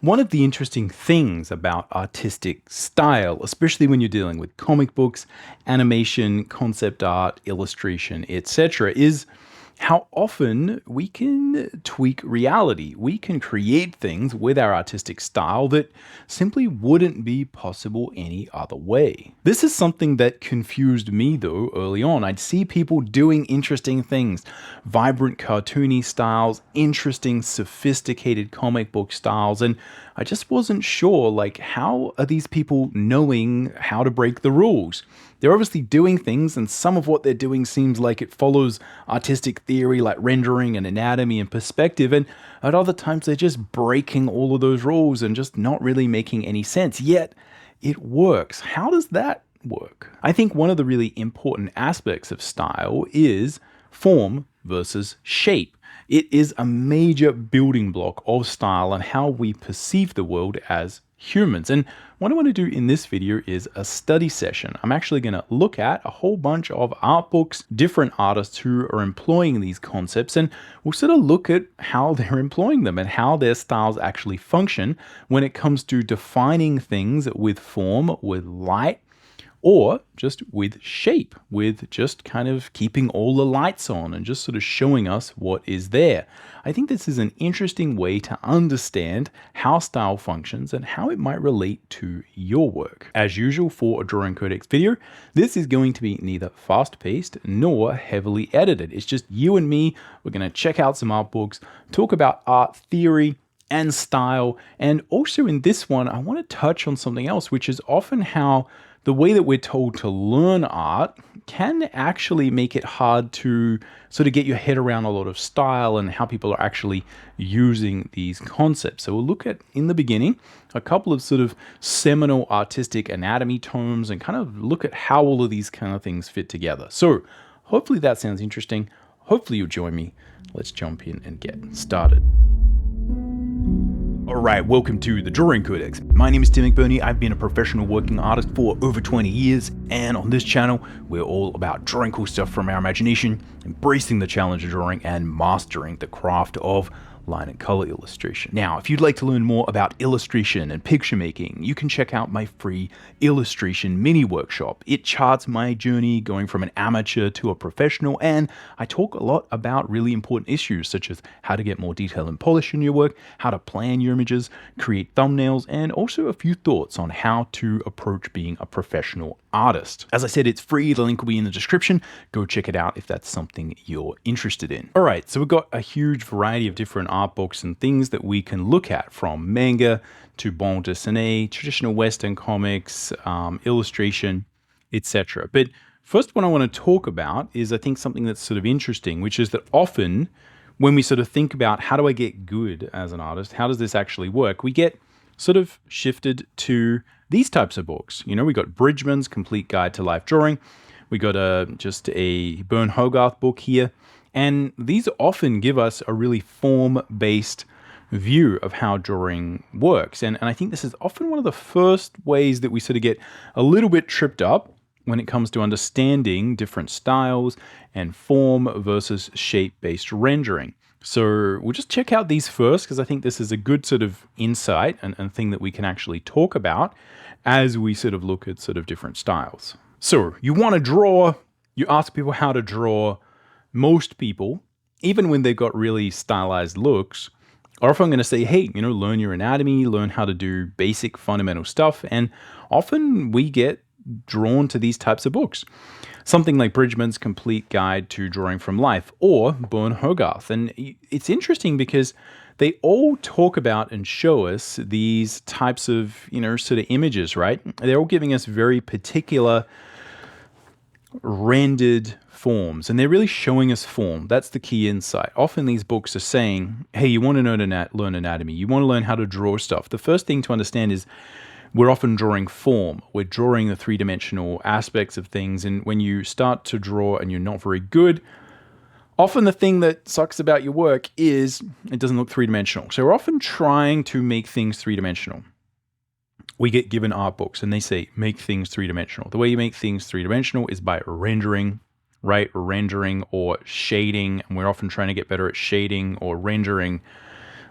One of the interesting things about artistic style, especially when you're dealing with comic books, animation, concept art, illustration, etc., is how often we can tweak reality. We can create things with our artistic style that simply wouldn't be possible any other way. This is something that confused me though early on. I'd see people doing interesting things, vibrant cartoony styles, interesting sophisticated comic book styles, and I just wasn't sure, like, how are these people knowing how to break the rules? They're obviously doing things, and some of what they're doing seems like it follows artistic theory like rendering and anatomy and perspective, and at other times they're just breaking all of those rules and just not really making any sense, yet it works. How does that work? I think one of the really important aspects of style is form versus shape. It is a major building block of style and how we perceive the world as humans. And what I want to do in this video is a study session. I'm actually going to look at a whole bunch of art books, different artists who are employing these concepts, and we'll sort of look at how they're employing them and how their styles actually function when it comes to defining things with form, with light, or just with shape, with just kind of keeping all the lights on and just sort of showing us what is there. I think this is an interesting way to understand how style functions and how it might relate to your work. As usual for a Drawing Codex video, this is going to be neither fast-paced nor heavily edited. It's just you and me. We're going to check out some art books, talk about art theory and style, and also in this one, I want to touch on something else, which is often how the way that we're told to learn art can actually make it hard to sort of get your head around a lot of style and how people are actually using these concepts. So we'll look at, in the beginning, a couple of sort of seminal artistic anatomy tomes and kind of look at how all of these kind of things fit together. So hopefully that sounds interesting. Hopefully you'll join me. Let's jump in and get started. Alright, welcome to the Drawing Codex. My name is Tim Hildebrandt. I've been a professional working artist for over 20 years, and on this channel, we're all about drawing cool stuff from our imagination, embracing the challenge of drawing, and mastering the craft of line and color illustration. Now, if you'd like to learn more about illustration and picture making, you can check out my free illustration mini workshop. It charts my journey going from an amateur to a professional, and I talk a lot about really important issues such as how to get more detail and polish in your work, how to plan your images, create thumbnails, and also a few thoughts on how to approach being a professional artist. As I said, it's free. The link will be in the description. Go check it out if that's something you're interested in. All right, so we've got a huge variety of different art books and things that we can look at, from manga to bande dessinée, traditional Western comics, illustration, etc. But first one I want to talk about is, I think, something that's sort of interesting, which is that often when we sort of think about how do I get good as an artist, how does this actually work, we get sort of shifted to these types of books. You know, we got Bridgman's Complete Guide to Life Drawing. We got just a Bern Hogarth book here. And these often give us a really form-based view of how drawing works. And I think this is often one of the first ways that we sort of get a little bit tripped up when it comes to understanding different styles and form versus shape-based rendering. So we'll just check out these first, because I think this is a good sort of insight and thing that we can actually talk about as we sort of look at sort of different styles. So you want to draw, you ask people how to draw. Most people, even when they've got really stylized looks, are often going to say, hey, you know, learn your anatomy, learn how to do basic fundamental stuff. And often we get drawn to these types of books. Something like Bridgman's Complete Guide to Drawing from Life or Bern Hogarth. And it's interesting because they all talk about and show us these types of, you know, sort of images, right? They're all giving us very particular rendered forms, and they're really showing us form. That's the key insight. Often these books are saying, hey, you want to learn anatomy, you want to learn how to draw stuff. The first thing to understand is we're often drawing form. We're drawing the three-dimensional aspects of things, and when you start to draw and you're not very good, often the thing that sucks about your work is it doesn't look three-dimensional. So we're often trying to make things three-dimensional. We get given art books and they say, make things three-dimensional. The way you make things three-dimensional is by rendering, right? Rendering or shading. And we're often trying to get better at shading or rendering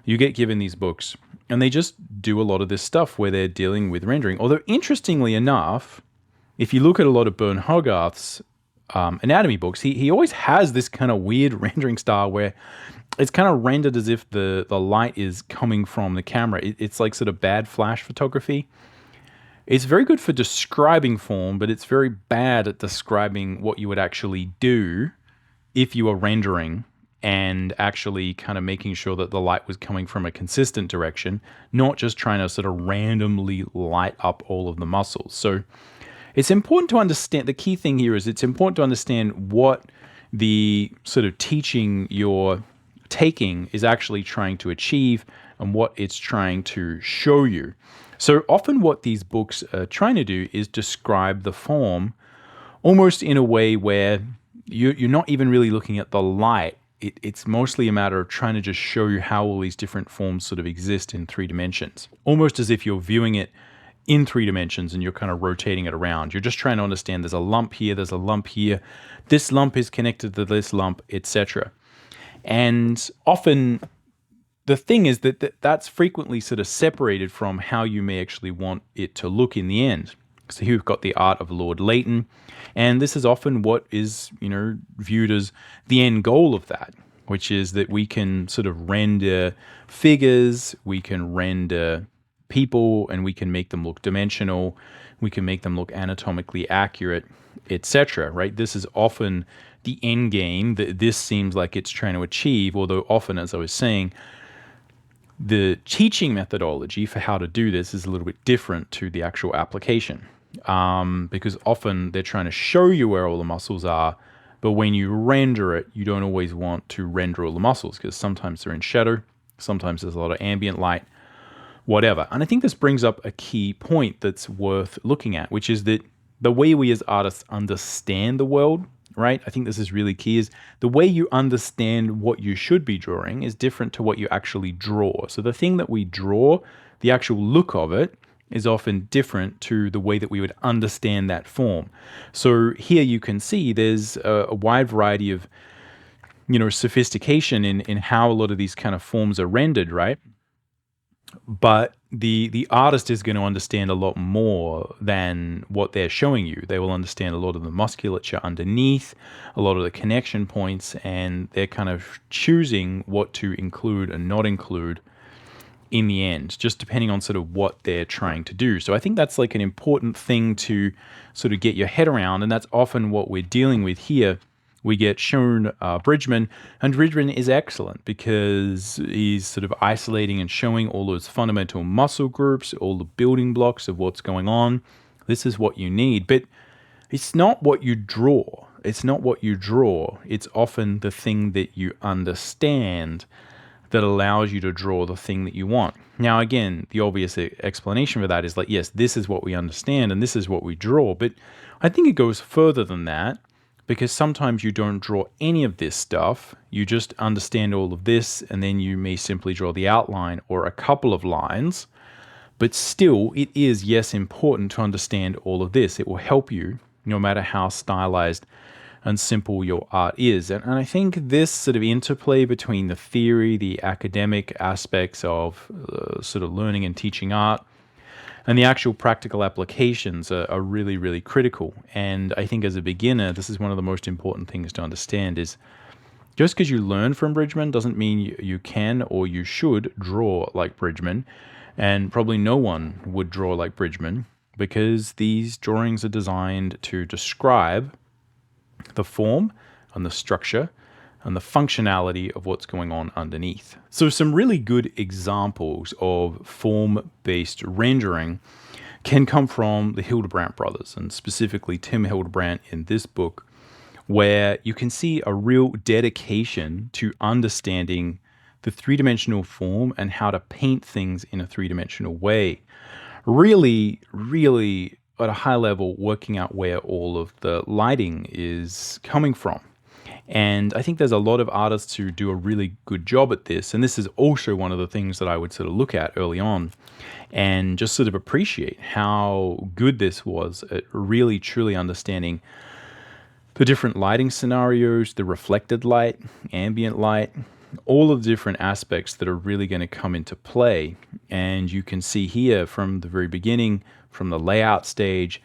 you get given these books, and they just do a lot of this stuff where they're dealing with rendering. Although, interestingly enough, if you look at a lot of Bern Hogarth's anatomy books, he always has this kind of weird rendering style where it's kind of rendered as if the light is coming from the camera. It's like sort of bad flash photography. It's very good for describing form, but it's very bad at describing what you would actually do if you were rendering and actually kind of making sure that the light was coming from a consistent direction, not just trying to sort of randomly light up all of the muscles. So it's important to understand, the key thing here is it's important to understand what the sort of teaching you're taking is actually trying to achieve and what it's trying to show you. So often what these books are trying to do is describe the form almost in a way where you're not even really looking at the light. It's mostly a matter of trying to just show you how all these different forms sort of exist in 3 dimensions. Almost as if you're viewing it in 3 dimensions and you're kind of rotating it around. You're just trying to understand there's a lump here, there's a lump here, this lump is connected to this lump, etc. And often the thing is that that's frequently sort of separated from how you may actually want it to look in the end. So here we've got the art of Lord Leighton, and this is often what is, viewed as the end goal of that, which is that we can sort of render figures, we can render people, and we can make them look dimensional, we can make them look anatomically accurate, etc. Right? This is often the end game that this seems like it's trying to achieve, although often, as I was saying, the teaching methodology for how to do this is a little bit different to the actual application, because often they're trying to show you where all the muscles are, but when you render it, you don't always want to render all the muscles because sometimes they're in shadow, sometimes there's a lot of ambient light, whatever. And I think this brings up a key point that's worth looking at, which is that the way we as artists understand the world, right? I think this is really key, is the way you understand what you should be drawing is different to what you actually draw. So the thing that we draw, the actual look of it, is often different to the way that we would understand that form. So here you can see there's a wide variety of, sophistication in how a lot of these kind of forms are rendered, right? But the artist is going to understand a lot more than what they're showing you. They will understand a lot of the musculature underneath, a lot of the connection points, and they're kind of choosing what to include and not include in the end, just depending on sort of what they're trying to do. So I think that's like an important thing to sort of get your head around, and that's often what we're dealing with here. We get shown Bridgman, and Bridgman is excellent because he's sort of isolating and showing all those fundamental muscle groups, all the building blocks of what's going on. This is what you need, but it's not what you draw. It's not what you draw. It's often the thing that you understand that allows you to draw the thing that you want. Now, again, the obvious explanation for that is like, yes, this is what we understand and this is what we draw, but I think it goes further than that. Because sometimes you don't draw any of this stuff, you just understand all of this, and then you may simply draw the outline or a couple of lines. But still, it is, yes, important to understand all of this. It will help you, no matter how stylized and simple your art is. And I think this sort of interplay between the theory, the academic aspects of sort of learning and teaching art, and the actual practical applications are really, really critical. And I think as a beginner, this is one of the most important things to understand is just because you learn from Bridgman doesn't mean you can or you should draw like Bridgman. And probably no one would draw like Bridgman because these drawings are designed to describe the form and the structure and the functionality of what's going on underneath. So some really good examples of form-based rendering can come from the Hildebrandt brothers, and specifically Tim Hildebrandt in this book, where you can see a real dedication to understanding the three-dimensional form and how to paint things in a three-dimensional way. Really, really at a high level, working out where all of the lighting is coming from. And I think there's a lot of artists who do a really good job at this. And this is also one of the things that I would sort of look at early on and just sort of appreciate how good this was at really truly understanding the different lighting scenarios, the reflected light, ambient light, all of the different aspects that are really going to come into play. And you can see here from the very beginning, from the layout stage,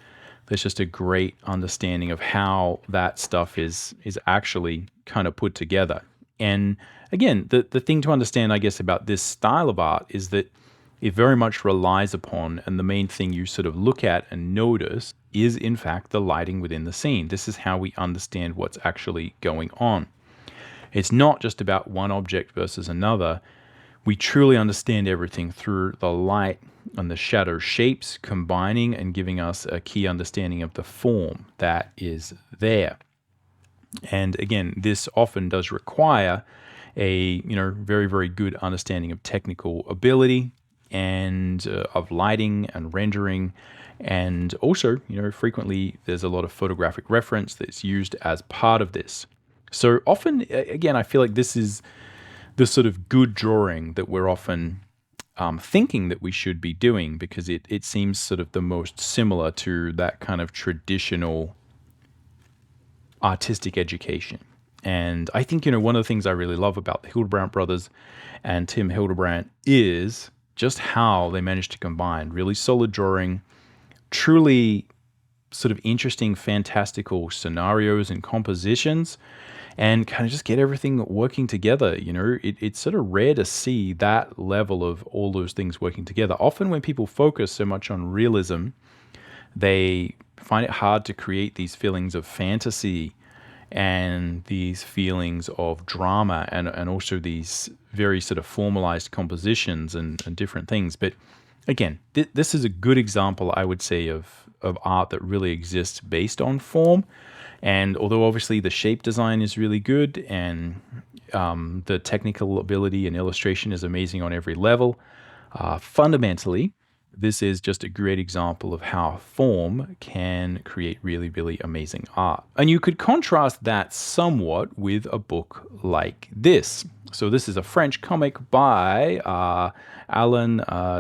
there's just a great understanding of how that stuff is actually kind of put together. And again, the thing to understand, I guess, about this style of art is that it very much relies upon, and the main thing you sort of look at and notice is, in fact, the lighting within the scene. This is how we understand what's actually going on. It's not just about one object versus another. We truly understand everything through the light and the shadow shapes combining and giving us a key understanding of the form that is there. And again, this often does require a very, very good understanding of technical ability and of lighting and rendering. And also, frequently there's a lot of photographic reference that's used as part of this. So often, again, I feel like this is the sort of good drawing that we're often thinking that we should be doing, because it seems sort of the most similar to that kind of traditional artistic education. And I think, one of the things I really love about the Hildebrandt brothers and Tim Hildebrandt is just how they managed to combine really solid drawing, truly sort of interesting, fantastical scenarios and compositions, and kind of just get everything working together. It's sort of rare to see that level of all those things working together. Often when people focus so much on realism, they find it hard to create these feelings of fantasy and these feelings of drama and also these very sort of formalized compositions and different things. But again, this is a good example, I would say, of art that really exists based on form. And although obviously the shape design is really good and the technical ability and illustration is amazing on every level, fundamentally, this is just a great example of how form can create really, really amazing art. And you could contrast that somewhat with a book like this. So this is a French comic by Alain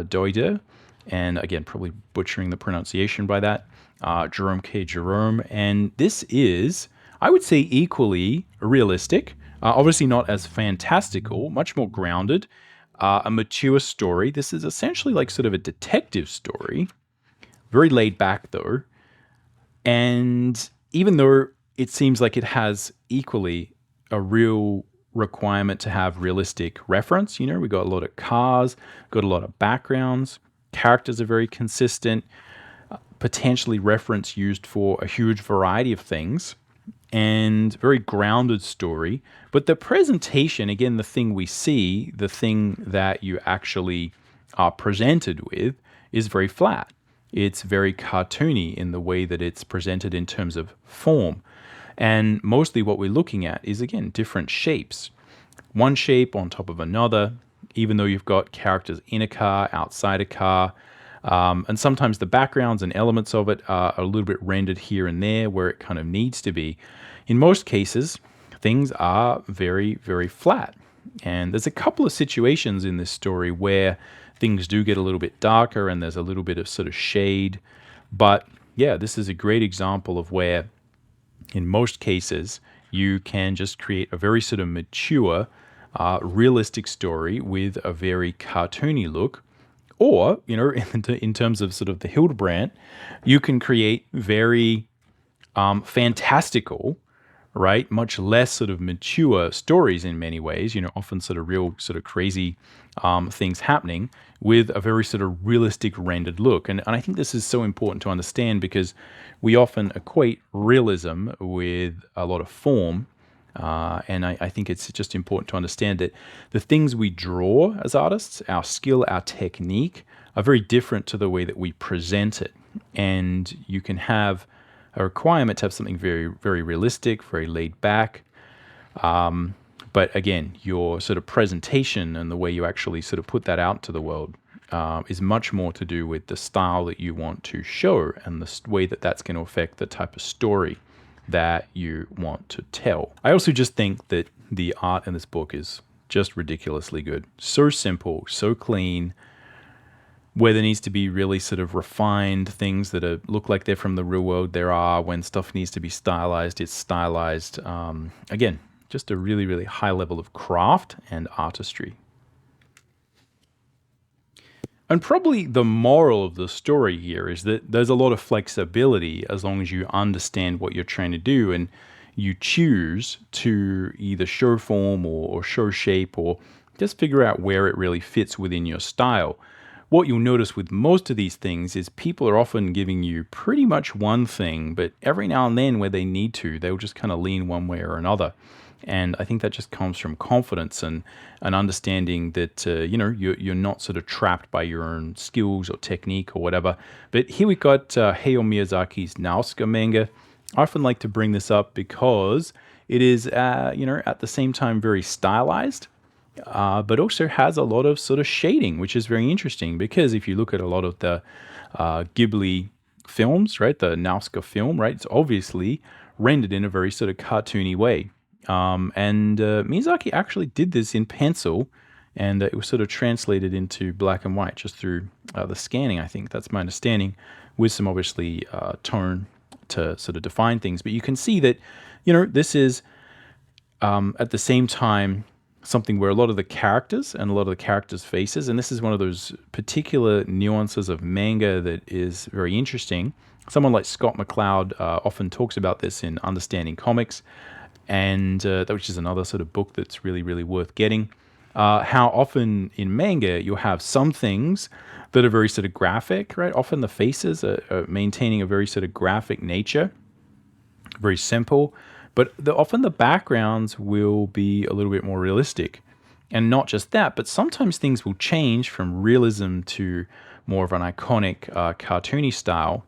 DOIDER, and again, probably butchering the pronunciation by that, Jerome K. Jerome. And this is, I would say, equally realistic, obviously not as fantastical, much more grounded, a mature story. This is essentially like sort of a detective story, very laid back though. And even though it seems like it has equally a real requirement to have realistic reference, we got a lot of cars, got a lot of backgrounds, characters are very consistent, potentially reference used for a huge variety of things, and very grounded story. But the presentation, again, the thing we see, the thing that you actually are presented with, is very flat. It's very cartoony in the way that it's presented in terms of form. And mostly what we're looking at is, again, different shapes. One shape on top of another, even though you've got characters in a car, outside a car. And sometimes the backgrounds and elements of it are a little bit rendered here and there where it kind of needs to be. In most cases, things are very, very flat. And there's a couple of situations in this story where things do get a little bit darker and there's a little bit of sort of shade. But yeah, this is a great example of where, in most cases, you can just create a very sort of mature, realistic story with a very cartoony look. Or, in terms of sort of the Hildebrandt, you can create very fantastical, right, much less sort of mature stories in many ways, often sort of real sort of crazy things happening with a very sort of realistic rendered look. And I think this is so important to understand because we often equate realism with a lot of form. And I think it's just important to understand that the things we draw as artists, our skill, our technique, are very different to the way that we present it. And you can have a requirement to have something very, very realistic, very laid back. But again, your sort of presentation and the way you actually sort of put that out to the world is much more to do with the style that you want to show and the way that that's going to affect the type of story that you want to tell. I also just think that the art in this book is just ridiculously good. So simple, so clean. Where there needs to be really sort of refined things that look like they're from the real world, there are. When stuff needs to be stylized, it's stylized. Again, just a really, really high level of craft and artistry. And probably the moral of the story here is that there's a lot of flexibility as long as you understand what you're trying to do and you choose to either show form or show shape or just figure out where it really fits within your style. What you'll notice with most of these things is people are often giving you pretty much one thing, but every now and then where they need to, they'll just kind of lean one way or another. And I think that just comes from confidence and an understanding that, you're not sort of trapped by your own skills or technique or whatever. But here we've got Hayao Miyazaki's Nausicaa manga. I often like to bring this up because it is, at the same time very stylized, but also has a lot of sort of shading, which is very interesting because if you look at a lot of the Ghibli films, right, the Nausicaa film, right, it's obviously rendered in a very sort of cartoony way. And Miyazaki actually did this in pencil, and it was sort of translated into black and white just through the scanning, I think. That's my understanding, with some obviously tone to sort of define things. But you can see that, this is at the same time something where a lot of the characters and a lot of the characters' faces, and this is one of those particular nuances of manga that is very interesting. Someone like Scott McCloud often talks about this in Understanding Comics, and which is another sort of book that's really, really worth getting. How often in manga you'll have some things that are very sort of graphic, right? Often the faces are maintaining a very sort of graphic nature, very simple, but often the backgrounds will be a little bit more realistic. And not just that, but sometimes things will change from realism to more of an iconic cartoony style,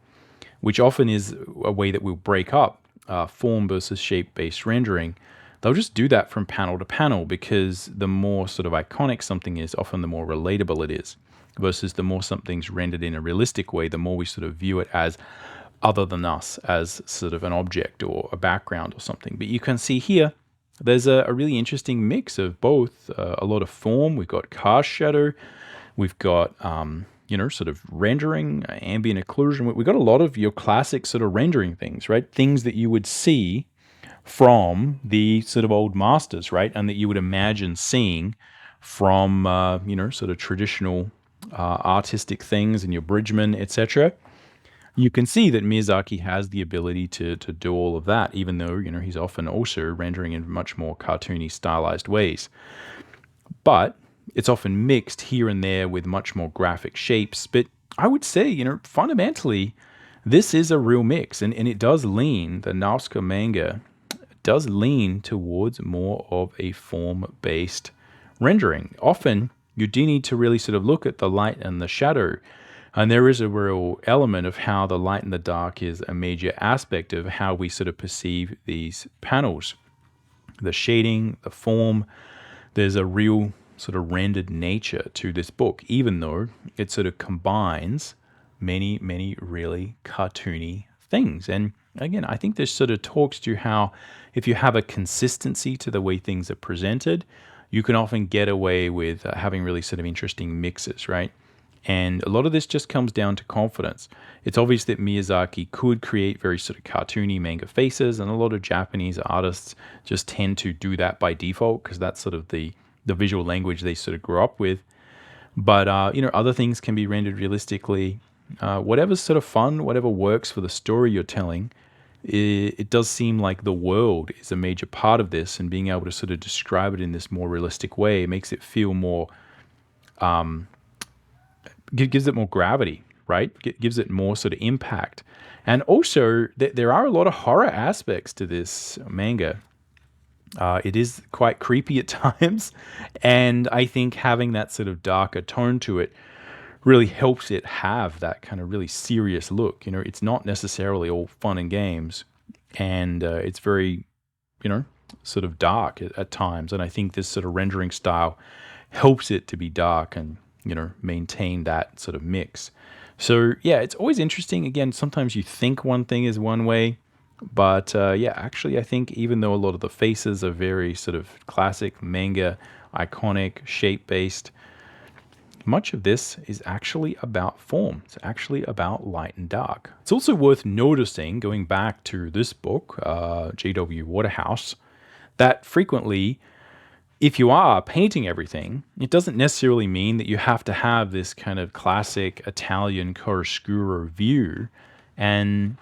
which often is a way that we'll break up form versus shape-based rendering. They'll just do that from panel to panel because the more sort of iconic something is, often the more relatable it is, versus the more something's rendered in a realistic way, the more we sort of view it as other than us, as sort of an object or a background or something. But you can see here, there's a really interesting mix of both, a lot of form. We've got cast shadow, we've got sort of rendering, ambient occlusion. We've got a lot of your classic sort of rendering things, right? Things that you would see from the sort of old masters, right? And that you would imagine seeing from, sort of traditional artistic things in your Bridgman, etc. You can see that Miyazaki has the ability to do all of that, even though, he's often also rendering in much more cartoony, stylized ways. But it's often mixed here and there with much more graphic shapes. But I would say, fundamentally, this is a real mix. And it does lean, the Nausicaa manga does lean towards more of a form-based rendering. Often, you do need to really sort of look at the light and the shadow. And there is a real element of how the light and the dark is a major aspect of how we sort of perceive these panels. The shading, the form, there's a real sort of rendered nature to this book, even though it sort of combines many, many really cartoony things. And again, I think this sort of talks to how if you have a consistency to the way things are presented, you can often get away with having really sort of interesting mixes, right? And a lot of this just comes down to confidence. It's obvious that Miyazaki could create very sort of cartoony manga faces, and a lot of Japanese artists just tend to do that by default because that's sort of the visual language they sort of grew up with. But, other things can be rendered realistically. Whatever's sort of fun, whatever works for the story you're telling, it does seem like the world is a major part of this, and being able to sort of describe it in this more realistic way makes it feel more... gives it more gravity, right? Gives it more sort of impact. And also, there are a lot of horror aspects to this manga. It is quite creepy at times, and I think having that sort of darker tone to it really helps it have that kind of really serious look. It's not necessarily all fun and games, and it's very, sort of dark at times. And I think this sort of rendering style helps it to be dark and maintain that sort of mix. So yeah, it's always interesting. Again, sometimes you think one thing is one way, but actually I think even though a lot of the faces are very sort of classic manga, iconic, shape-based, much of this is actually about form. It's actually about light and dark. It's also worth noticing, going back to this book, J.W. Waterhouse, that frequently, if you are painting everything, it doesn't necessarily mean that you have to have this kind of classic Italian chiaroscuro view. And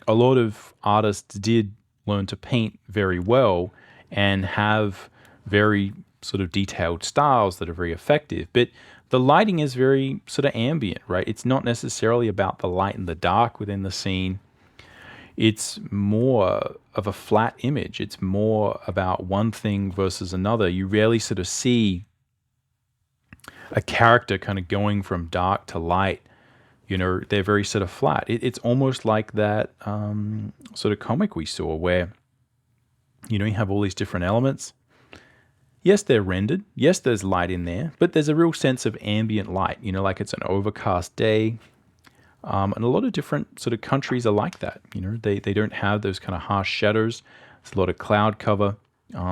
a lot of artists did learn to paint very well and have very sort of detailed styles that are very effective. But the lighting is very sort of ambient, right? It's not necessarily about the light and the dark within the scene. It's more of a flat image. It's more about one thing versus another. You rarely sort of see a character kind of going from dark to light. You know, they're very sort of flat. It's almost like that sort of comic we saw where, you know, you have all these different elements. Yes, they're rendered. Yes, there's light in there, but there's a real sense of ambient light, you know, like it's an overcast day. And a lot of different sort of countries are like that. You know, they don't have those kind of harsh shadows. There's a lot of cloud cover.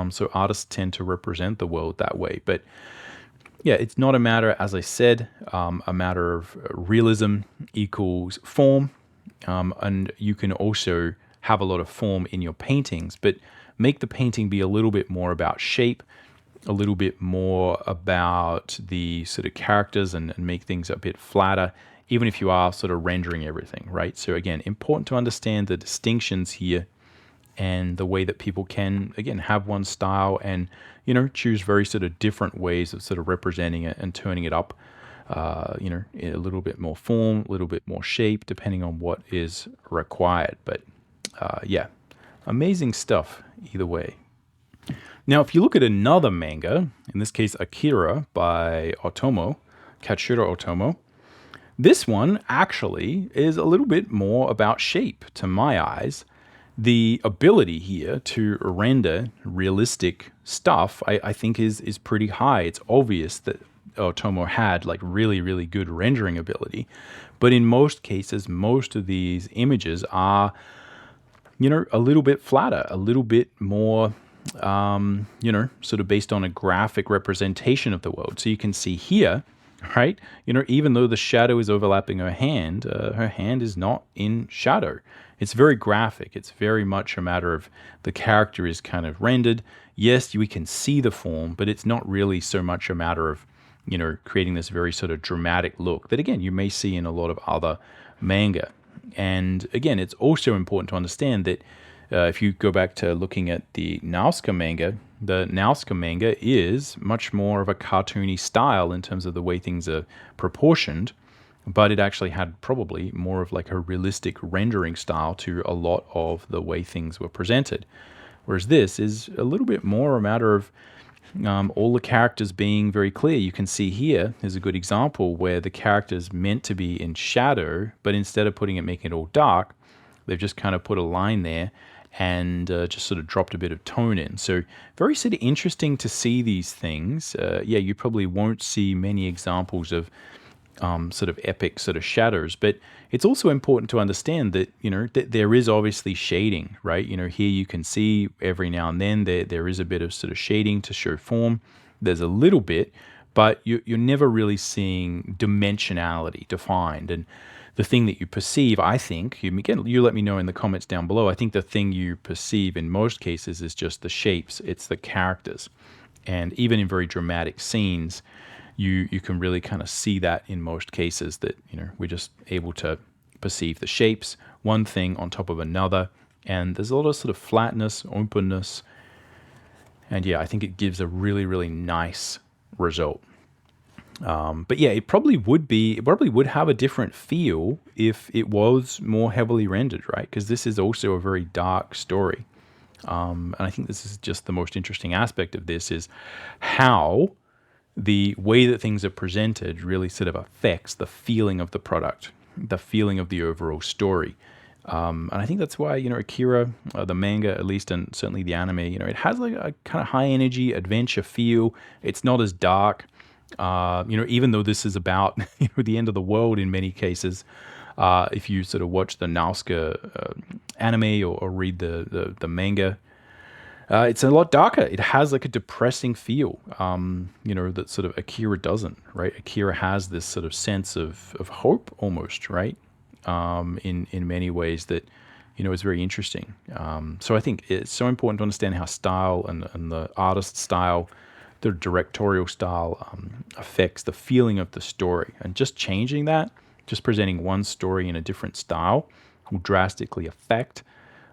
So artists tend to represent the world that way. But yeah, it's not a matter, as I said, a matter of realism equals form. And you can also have a lot of form in your paintings, but make the painting be a little bit more about shape, a little bit more about the sort of characters, and make things a bit flatter, even if you are sort of rendering everything, right? So again, important to understand the distinctions here and the way that people can, again, have one style and, you know, choose very sort of different ways of sort of representing it and turning it up, you know, a little bit more form, a little bit more shape, depending on what is required. But yeah, amazing stuff either way. Now, if you look at another manga, in this case, Akira by Otomo, Katsuhiro Otomo, this one actually is a little bit more about shape to my eyes. The ability here to render realistic stuff, I think is pretty high. It's obvious that Otomo had like really, really good rendering ability. But in most cases, most of these images are, you know, a little bit flatter, a little bit more, you know, sort of based on a graphic representation of the world. So you can see here, right? You know, even though the shadow is overlapping her hand is not in shadow. It's very graphic. It's very much a matter of the character is kind of rendered. Yes, we can see the form, but it's not really so much a matter of, you know, creating this very sort of dramatic look that, again, you may see in a lot of other manga. And again, it's also important to understand that if you go back to looking at the Nausicaa manga, the Nausicaa manga is much more of a cartoony style in terms of the way things are proportioned, but it actually had probably more of like a realistic rendering style to a lot of the way things were presented. Whereas this is a little bit more a matter of all the characters being very clear. You can see here, there's a good example where the character's meant to be in shadow, but instead of making it all dark, they've just kind of put a line there and just sort of dropped a bit of tone in. So very sort of interesting to see these things. Yeah, you probably won't see many examples of sort of epic sort of shadows, but it's also important to understand that, you know, that there is obviously shading, right? You know, here you can see every now and then there is a bit of sort of shading to show form. There's a little bit, but you're never really seeing dimensionality defined. And the thing that you perceive, I think, again, you let me know in the comments down below, I think the thing you perceive in most cases is just the shapes, it's the characters. And even in very dramatic scenes, you can really kind of see that in most cases that, you know, we're just able to perceive the shapes, one thing on top of another, and there's a lot of sort of flatness, openness, and yeah, I think it gives a really, really nice result. But yeah, it probably would have a different feel if it was more heavily rendered, right? Because this is also a very dark story. And I think this is just the most interesting aspect of this is how the way that things are presented really sort of affects the feeling of the product, the feeling of the overall story. And I think that's why, you know, Akira, the manga at least, and certainly the anime, you know, it has like a kind of high energy adventure feel. It's not as dark, you know, even though this is about, you know, the end of the world in many cases. If you sort of watch the Nausicaa anime or read the manga, it's a lot darker. It has like a depressing feel, you know, that sort of Akira doesn't, right? Akira has this sort of sense of hope almost, right? In many ways that is very interesting. So I think it's so important to understand how style and the artist style, the directorial style affects the feeling of the story. And just changing that, just presenting one story in a different style will drastically affect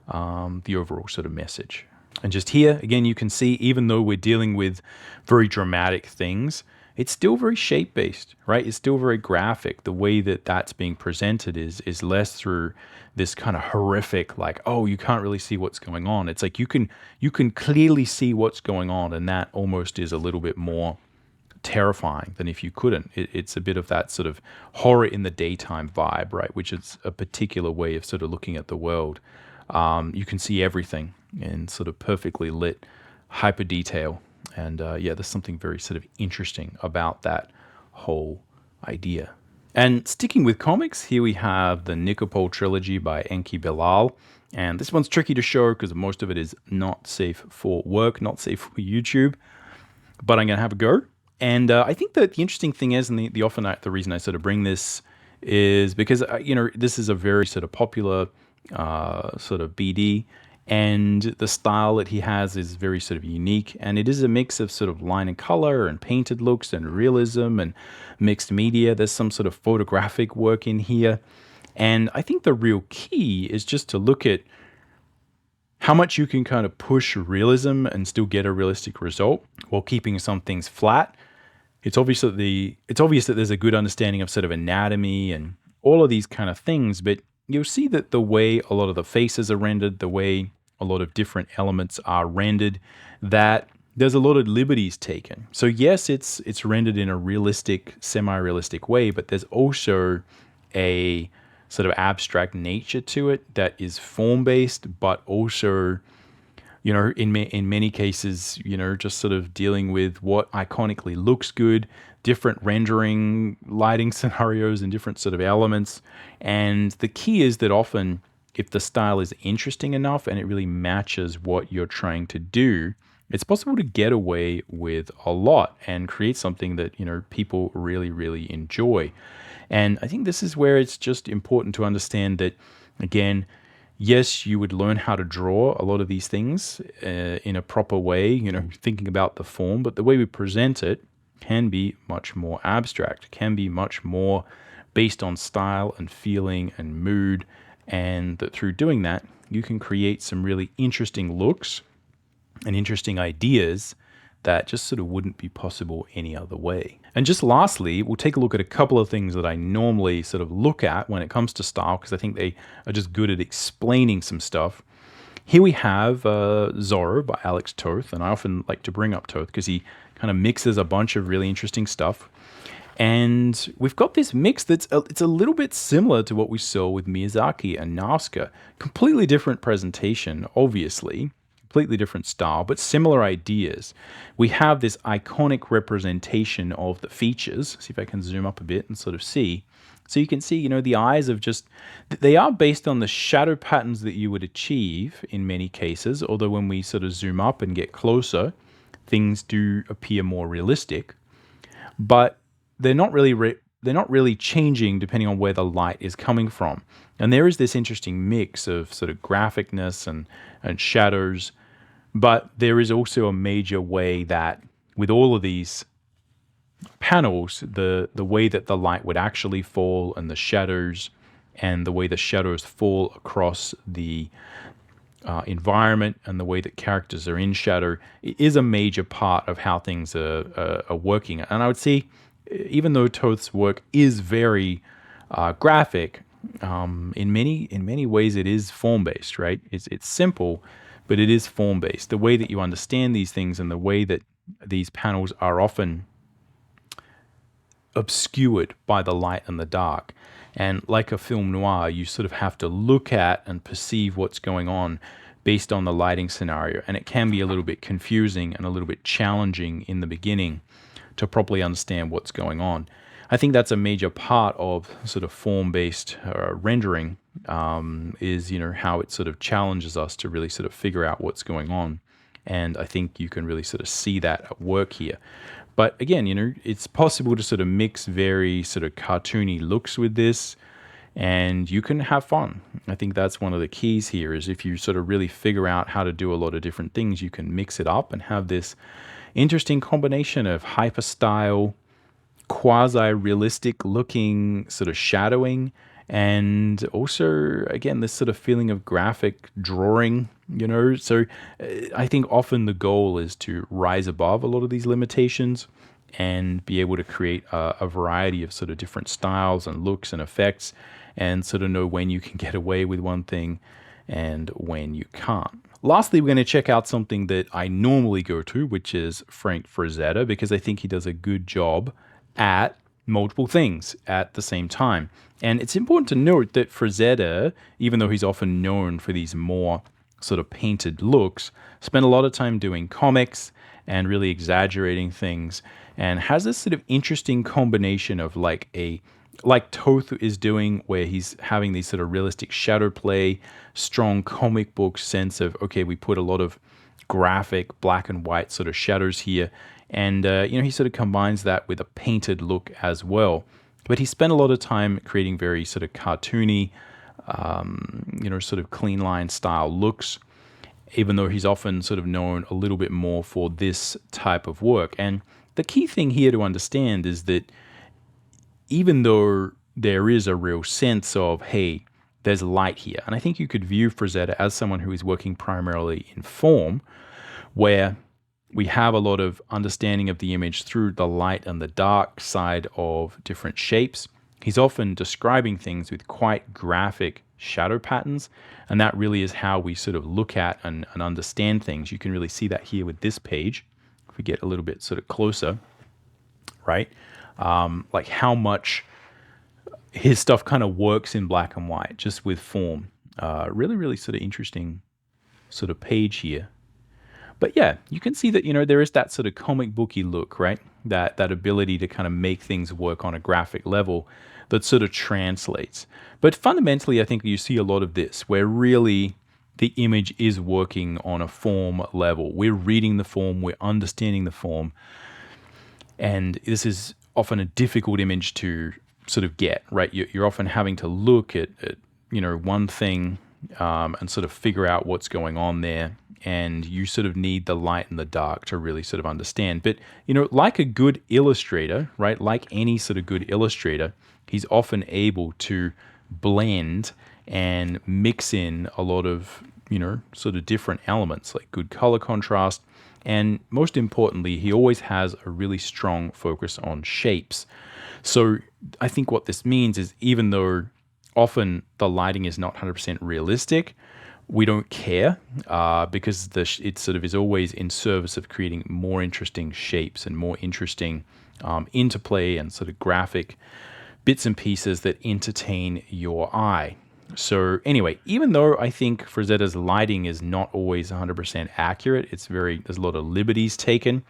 the overall sort of message. And just here, again, you can see, even though we're dealing with very dramatic things, it's still very shape-based, right? It's still very graphic. The way that that's being presented is less through this kind of horrific, like, oh, you can't really see what's going on. It's like you can clearly see what's going on, and that almost is a little bit more terrifying than if you couldn't. It's a bit of that sort of horror in the daytime vibe, right? Which is a particular way of sort of looking at the world. You can see everything in sort of perfectly lit, hyper detail. And there's something very sort of interesting about that whole idea. And sticking with comics, here we have the Nikopol trilogy by Enki Bilal. And this one's tricky to show because most of it is not safe for work, not safe for YouTube. But I'm going to have a go. And I think that the interesting thing is, and the reason I sort of bring this is because, this is a very sort of popular sort of BD. And the style that he has is very sort of unique, and it is a mix of sort of line and color and painted looks and realism and mixed media. There's some sort of photographic work in here. And I think the real key is just to look at how much you can kind of push realism and still get a realistic result while keeping some things flat. It's obvious that there's a good understanding of sort of anatomy and all of these kind of things, but you'll see that the way a lot of the faces are rendered, the way a lot of different elements are rendered, that there's a lot of liberties taken. So yes, it's rendered in a realistic, semi-realistic way, but there's also a sort of abstract nature to it that is form-based, but also, in many cases, just sort of dealing with what iconically looks good, different rendering, lighting scenarios, and different sort of elements. And the key is that often, if the style is interesting enough and it really matches what you're trying to do, it's possible to get away with a lot and create something that, people really, really enjoy. And I think this is where it's just important to understand that, again, yes, you would learn how to draw a lot of these things in a proper way, thinking about the form, but the way we present it can be much more abstract, can be much more based on style and feeling and mood, and that through doing that, you can create some really interesting looks and interesting ideas that just sort of wouldn't be possible any other way. And just lastly, we'll take a look at a couple of things that I normally sort of look at when it comes to style, because I think they are just good at explaining some stuff. Here we have Zorro by Alex Toth, and I often like to bring up Toth because he kind of mixes a bunch of really interesting stuff. And we've got this mix it's a little bit similar to what we saw with Miyazaki and Nausicaa. Completely different presentation, obviously, completely different style, but similar ideas. We have this iconic representation of the features. See if I can zoom up a bit and sort of see. So you can see, the eyes of they are based on the shadow patterns that you would achieve in many cases, although when we sort of zoom up and get closer, things do appear more realistic. But they're not really changing depending on where the light is coming from. And there is this interesting mix of sort of graphicness and shadows, but there is also a major way that with all of these panels, the way that the light would actually fall and the shadows and the way the shadows fall across the environment and the way that characters are in shadow is a major part of how things are working. And I would say, even though Toth's work is very graphic, in many ways it is form-based, right? It's simple, but it is form-based. The way that you understand these things and the way that these panels are often obscured by the light and the dark. And like a film noir, you sort of have to look at and perceive what's going on based on the lighting scenario. And it can be a little bit confusing and a little bit challenging in the beginning to properly understand what's going on. I think that's a major part of sort of form-based rendering, is, how it sort of challenges us to really sort of figure out what's going on. And I think you can really sort of see that at work here. But again, it's possible to sort of mix very sort of cartoony looks with this and you can have fun. I think that's one of the keys here, is if you sort of really figure out how to do a lot of different things, you can mix it up and have this interesting combination of hyper style, quasi-realistic looking sort of shadowing, and also, again, this sort of feeling of graphic drawing, So I think often the goal is to rise above a lot of these limitations and be able to create a variety of sort of different styles and looks and effects, and sort of know when you can get away with one thing and when you can't. Lastly, we're going to check out something that I normally go to, which is Frank Frazetta, because I think he does a good job at multiple things at the same time. And it's important to note that Frazetta, even though he's often known for these more sort of painted looks, spent a lot of time doing comics and really exaggerating things, and has this sort of interesting combination of like Toth is doing, where he's having these sort of realistic shadow play, strong comic book sense of, okay, we put a lot of graphic black and white sort of shadows here, and he sort of combines that with a painted look as well. But he spent a lot of time creating very sort of cartoony, sort of clean line style looks, even though he's often sort of known a little bit more for this type of work. And the key thing here to understand is that even though there is a real sense of, hey, there's light here, and I think you could view Frazetta as someone who is working primarily in form, where we have a lot of understanding of the image through the light and the dark side of different shapes. He's often describing things with quite graphic shadow patterns, and that really is how we sort of look at and understand things. You can really see that here with this page, if we get a little bit sort of closer, right? Like how much his stuff kind of works in black and white, just with form. Really, really sort of interesting sort of page here. But yeah, you can see that, there is that sort of comic booky look, right? That ability to kind of make things work on a graphic level that sort of translates. But fundamentally, I think you see a lot of this, where really the image is working on a form level. We're reading the form, we're understanding the form. And this is often a difficult image to sort of get, right? You're often having to look at one thing and sort of figure out what's going on there. And you sort of need the light and the dark to really sort of understand. But, like a good illustrator, right? Like any sort of good illustrator, he's often able to blend and mix in a lot of, sort of different elements, like good color contrast. And most importantly, he always has a really strong focus on shapes. So I think what this means is, even though often the lighting is not 100% realistic, we don't care because it sort of is always in service of creating more interesting shapes and more interesting interplay and sort of graphic bits and pieces that entertain your eye. So anyway, even though I think Frazetta's lighting is not always 100% accurate, there's a lot of liberties taken.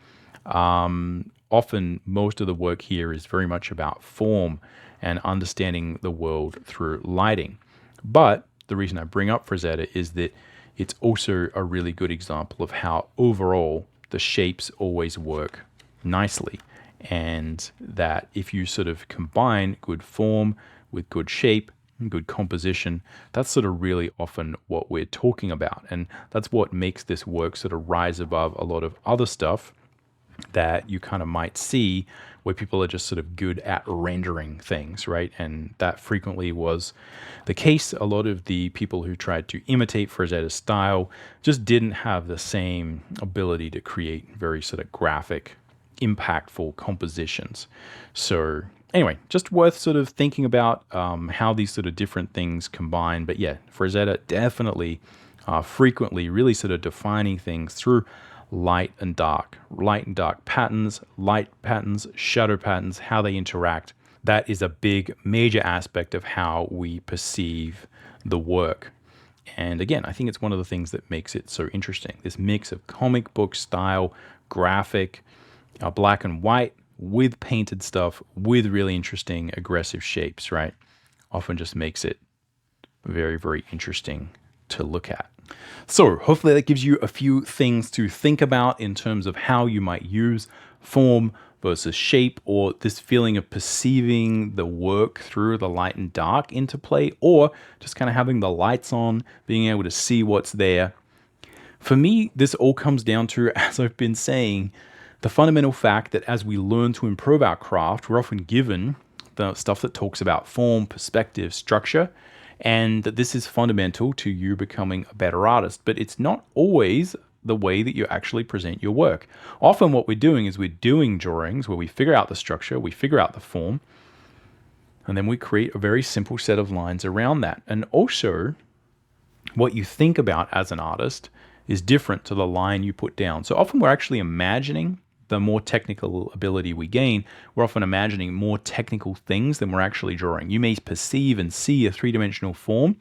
Often most of the work here is very much about form and understanding the world through lighting. But the reason I bring up Frazetta is that it's also a really good example of how overall the shapes always work nicely, and that if you sort of combine good form with good shape, good composition, that's sort of really often what we're talking about. And that's what makes this work sort of rise above a lot of other stuff that you kind of might see where people are just sort of good at rendering things, right? And that frequently was the case. A lot of the people who tried to imitate Frazetta's style just didn't have the same ability to create very sort of graphic, impactful compositions. So anyway, just worth sort of thinking about how these sort of different things combine. But yeah, Frazetta definitely frequently really sort of defining things through light and dark patterns, light patterns, shadow patterns, how they interact. That is a big, major aspect of how we perceive the work. And again, I think it's one of the things that makes it so interesting. This mix of comic book style, graphic, black and white, with painted stuff, with really interesting, aggressive shapes, right? Often just makes it very, very interesting to look at. So hopefully that gives you a few things to think about in terms of how you might use form versus shape, or this feeling of perceiving the work through the light and dark interplay, or just kind of having the lights on, being able to see what's there. For me, this all comes down to, as I've been saying, the fundamental fact that as we learn to improve our craft, we're often given the stuff that talks about form, perspective, structure, and that this is fundamental to you becoming a better artist. But it's not always the way that you actually present your work. Often what we're doing is we're doing drawings where we figure out the structure, we figure out the form, and then we create a very simple set of lines around that. And also, what you think about as an artist is different to the line you put down. So often we're actually imagining, the more technical ability we gain, we're often imagining more technical things than we're actually drawing. You may perceive and see a three-dimensional form,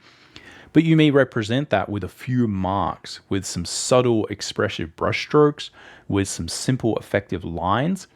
but you may represent that with a few marks, with some subtle expressive brushstrokes, with some simple effective lines.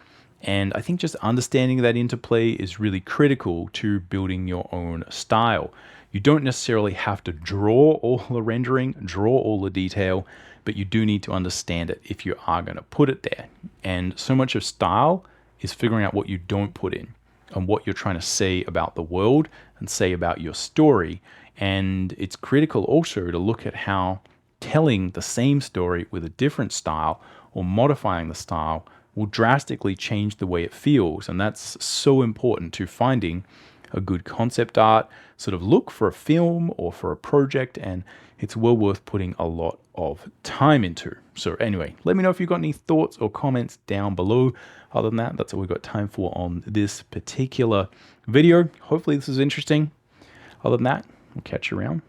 And I think just understanding that interplay is really critical to building your own style. You don't necessarily have to draw all the rendering, draw all the detail, but you do need to understand it if you are going to put it there. And so much of style is figuring out what you don't put in and what you're trying to say about the world and say about your story. And it's critical also to look at how telling the same story with a different style or modifying the style will drastically change the way it feels. And that's so important to finding a good concept art sort of look for a film or for a project, and it's well worth putting a lot of time into. So anyway, let me know if you've got any thoughts or comments down below. Other than that, that's all we've got time for on this particular video. Hopefully this is interesting. Other than that, we'll catch you around.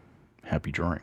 Happy drawing.